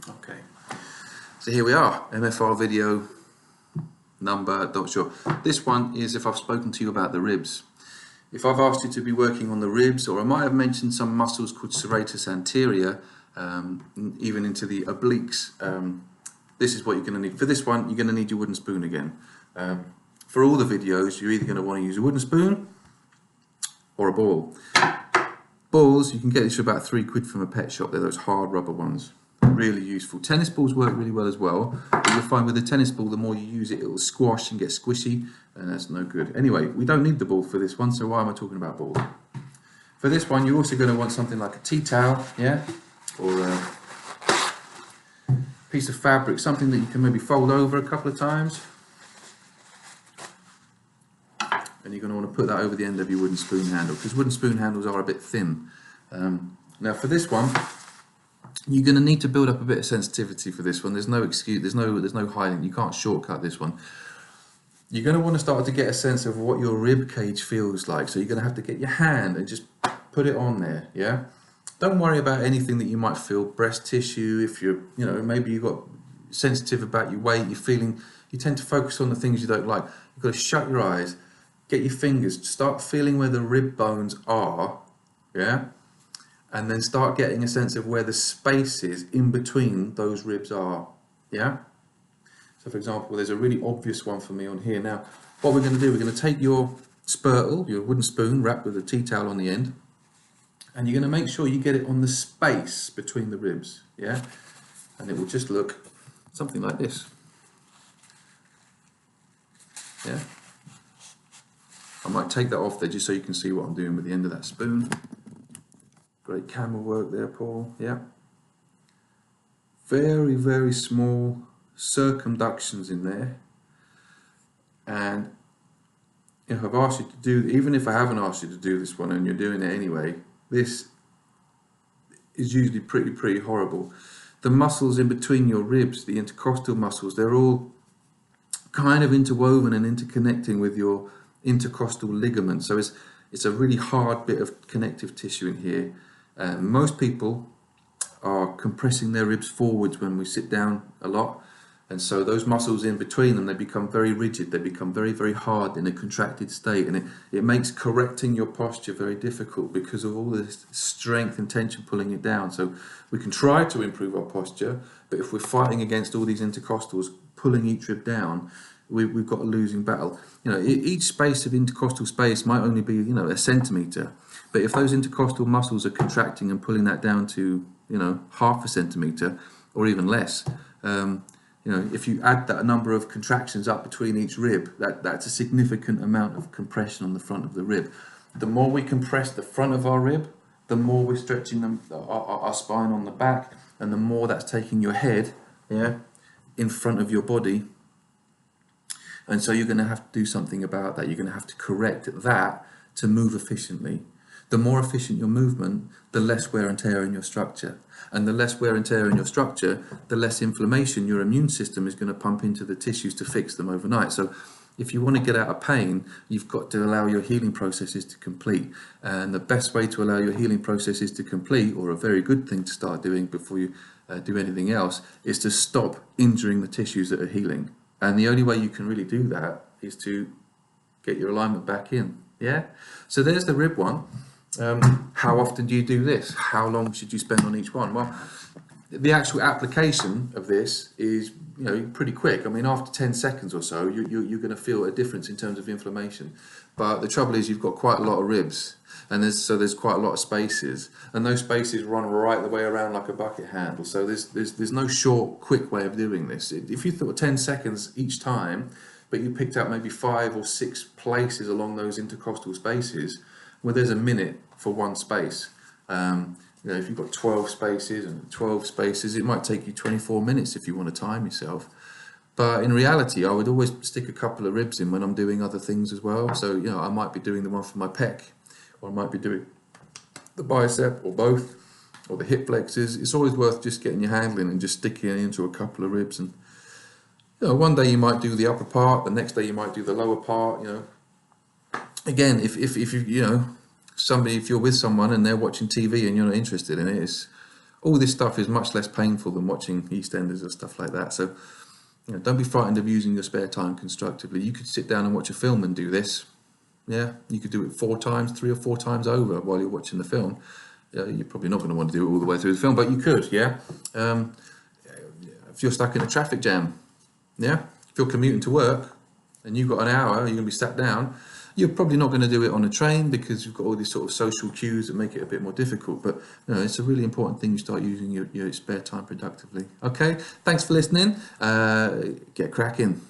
Okay, so here we are, MFR video number, not sure. This one is if I've spoken to you about the ribs. If I've asked you to be working on the ribs, or I might have mentioned some muscles called serratus anterior, even into the obliques, this is what you're going to need. For this one, you're going to need your wooden spoon again. For all the videos, you're either going to want to use a wooden spoon or a ball. Balls, you can get these for about £3 from a pet shop. They're those hard rubber ones. Really useful. Tennis balls work really well as well, but you'll find with a tennis ball, the more you use it, it'll squash and get squishy, and that's no good. Anyway, we don't need the ball for this one, so why am I talking about balls? For this one, you're also going to want something like a tea towel, yeah, or a piece of fabric, something that you can maybe fold over a couple of times, and you're going to want to put that over the end of your wooden spoon handle, because wooden spoon handles are a bit thin. Now for this one, you're going to need to build up a bit of sensitivity for this one. There's no excuse, there's no hiding, you can't shortcut this one. You're going to want to start to get a sense of what your rib cage feels like, so you're going to have to get your hand and just put it on there, yeah? Don't worry about anything that you might feel, breast tissue, if you're, maybe you've got sensitive about your weight, you tend to focus on the things you don't like. You've got to shut your eyes, get your fingers, start feeling where the rib bones are, yeah? And then start getting a sense of where the spaces in between those ribs are, yeah? So for example, there's a really obvious one for me on here. Now, what we're going to do, we're going to take your spurtle, your wooden spoon wrapped with a tea towel on the end, and you're going to make sure you get it on the space between the ribs, yeah? And it will just look something like this, yeah? I might take that off there just so you can see what I'm doing with the end of that spoon. Great camera work there, Paul, yeah? Very, very small circumductions in there. And if I've asked you to do, even if I haven't asked you to do this one and you're doing it anyway, this is usually pretty horrible. The muscles in between your ribs, the intercostal muscles, they're all kind of interwoven and interconnecting with your intercostal ligament. So it's a really hard bit of connective tissue in here. Most people are compressing their ribs forwards when we sit down a lot, and so those muscles in between them, they become very rigid, they become very, very hard in a contracted state, and it makes correcting your posture very difficult because of all this strength and tension pulling it down. So we can try to improve our posture, but if we're fighting against all these intercostals pulling each rib down, we've got a losing battle. Each space of intercostal space might only be, a centimetre, but if those intercostal muscles are contracting and pulling that down to, half a centimetre or even less, if you add that number of contractions up between each rib, that's a significant amount of compression on the front of the rib. The more we compress the front of our rib, the more we're stretching our spine on the back, and the more that's taking your head, yeah, in front of your body. And so you're going to have to do something about that. You're going to have to correct that to move efficiently. The more efficient your movement, the less wear and tear in your structure. And the less wear and tear in your structure, the less inflammation your immune system is going to pump into the tissues to fix them overnight. So if you want to get out of pain, you've got to allow your healing processes to complete. And the best way to allow your healing processes to complete, or a very good thing to start doing before you do anything else, is to stop injuring the tissues that are healing. And the only way you can really do that is to get your alignment back in, yeah? So there's the rib one. How often do you do this? How long should you spend on each one? Well, the actual application of this is, pretty quick. I mean, after 10 seconds or so, you're going to feel a difference in terms of inflammation. But the trouble is, you've got quite a lot of ribs, and there's quite a lot of spaces, and those spaces run right the way around like a bucket handle. So there's no short, quick way of doing this. If you thought 10 seconds each time, but you picked out maybe 5 or 6 places along those intercostal spaces, well, there's a minute for one space. If you've got 12 spaces and 12 spaces, it might take you 24 minutes if you want to time yourself. But in reality, I would always stick a couple of ribs in when I'm doing other things as well. So, I might be doing the one for my pec, or I might be doing the bicep, or both, or the hip flexors. It's always worth just getting your handle in and just sticking it into a couple of ribs. And, one day you might do the upper part, the next day you might do the lower part, Again, if you, if you're with someone and they're watching TV and you're not interested in it, it's all this stuff is much less painful than watching EastEnders or stuff like that. So, you know, don't be frightened of using your spare time constructively. You could sit down and watch a film and do this. Yeah, you could do it 4 times, 3 or 4 times over while you're watching the film. You're probably not going to want to do it all the way through the film, but you could, yeah. If you're stuck in a traffic jam, yeah, if you're commuting to work and you've got an hour, you're going to be sat down. You're probably not going to do it on a train because you've got all these sort of social cues that make it a bit more difficult. But you know, it's a really important thing you start using your spare time productively. Okay, thanks for listening. Get cracking.